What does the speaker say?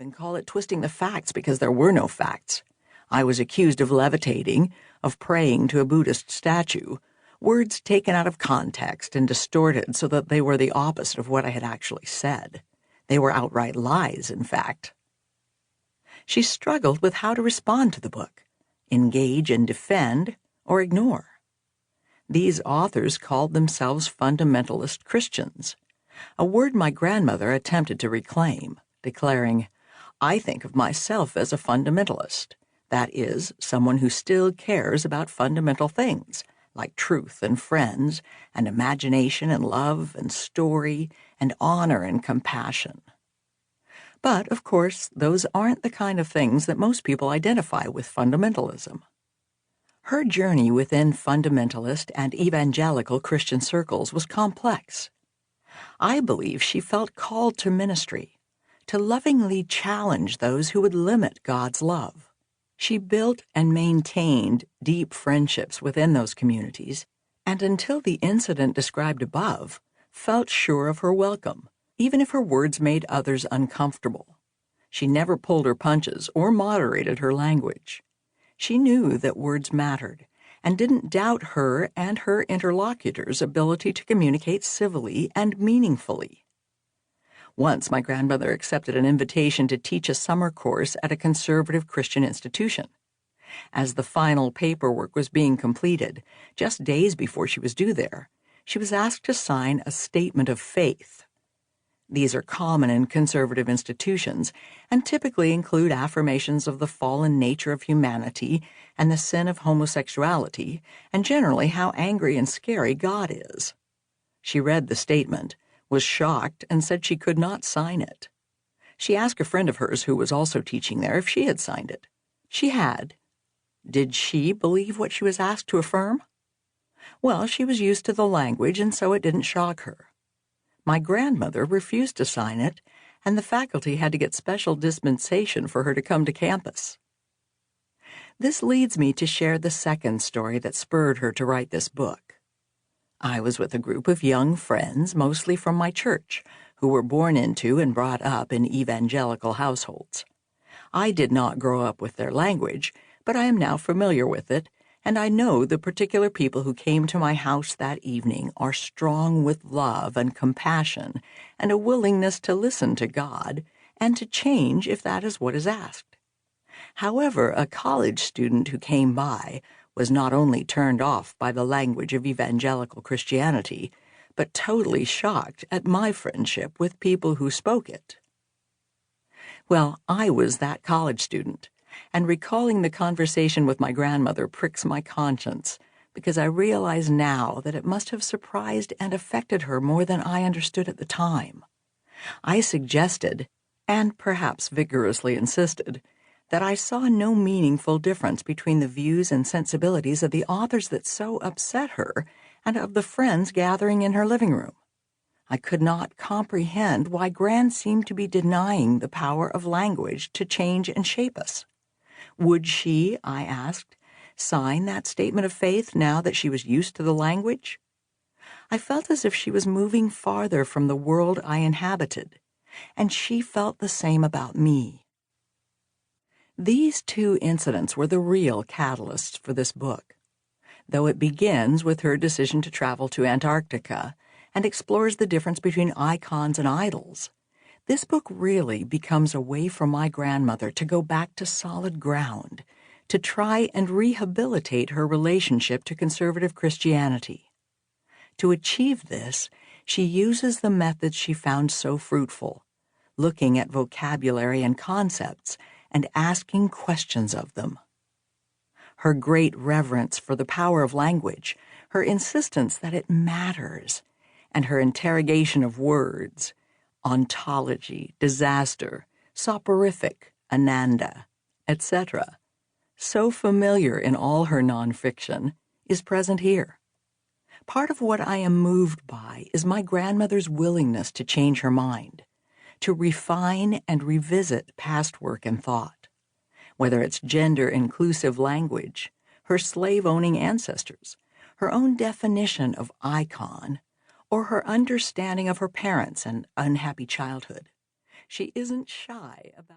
even call it twisting the facts because there were no facts. I was accused of levitating, of praying to a Buddhist statue, words taken out of context and distorted so that they were the opposite of what I had actually said. They were outright lies, in fact. She struggled with how to respond to the book, engage and defend, or ignore. These authors called themselves fundamentalist Christians, a word my grandmother attempted to reclaim, declaring, "I think of myself as a fundamentalist, that is, someone who still cares about fundamental things, like truth and friends, and imagination and love and story, and honor and compassion." But, of course, those aren't the kind of things that most people identify with fundamentalism. Her journey within fundamentalist and evangelical Christian circles was complex. I believe she felt called to ministry, to lovingly challenge those who would limit God's love. She built and maintained deep friendships within those communities, and until the incident described above, felt sure of her welcome, even if her words made others uncomfortable. She never pulled her punches or moderated her language. She knew that words mattered, and didn't doubt her and her interlocutors' ability to communicate civilly and meaningfully. Once my grandmother accepted an invitation to teach a summer course at a conservative Christian institution. As the final paperwork was being completed, just days before she was due there, she was asked to sign a statement of faith. These are common in conservative institutions and typically include affirmations of the fallen nature of humanity and the sin of homosexuality, and generally how angry and scary God is. She read the statement, was shocked, and said she could not sign it. She asked a friend of hers who was also teaching there if she had signed it. She had. Did she believe what she was asked to affirm? Well, she was used to the language, and so it didn't shock her. My grandmother refused to sign it, and the faculty had to get special dispensation for her to come to campus. This leads me to share the second story that spurred her to write this book. I was with a group of young friends, mostly from my church, who were born into and brought up in evangelical households. I did not grow up with their language, but I am now familiar with it, and I know the particular people who came to my house that evening are strong with love and compassion and a willingness to listen to God and to change if that is what is asked. However, a college student who came by was not only turned off by the language of evangelical Christianity, but totally shocked at my friendship with people who spoke it. Well, I was that college student, and recalling the conversation with my grandmother pricks my conscience, because I realize now that it must have surprised and affected her more than I understood at the time. I suggested, and perhaps vigorously insisted, that I saw no meaningful difference between the views and sensibilities of the authors that so upset her and of the friends gathering in her living room. I could not comprehend why Gran seemed to be denying the power of language to change and shape us. Would she, I asked, sign that statement of faith now that she was used to the language? I felt as if she was moving farther from the world I inhabited, and she felt the same about me. These two incidents were the real catalysts for this book, though it begins with her decision to travel to Antarctica and explores the difference between icons and idols. This book really becomes a way for my grandmother to go back to solid ground, to try and rehabilitate her relationship to conservative Christianity. To achieve this, she uses the methods she found so fruitful, looking at vocabulary and concepts and asking questions of them. Her great reverence for the power of language, her insistence that it matters, and her interrogation of words, ontology, disaster, soporific, ananda, etc., so familiar in all her nonfiction, is present here. Part of what I am moved by is my grandmother's willingness to change her mind, to refine and revisit past work and thought, whether it's gender-inclusive language, her slave-owning ancestors, her own definition of icon, or her understanding of her parents and unhappy childhood. She isn't shy about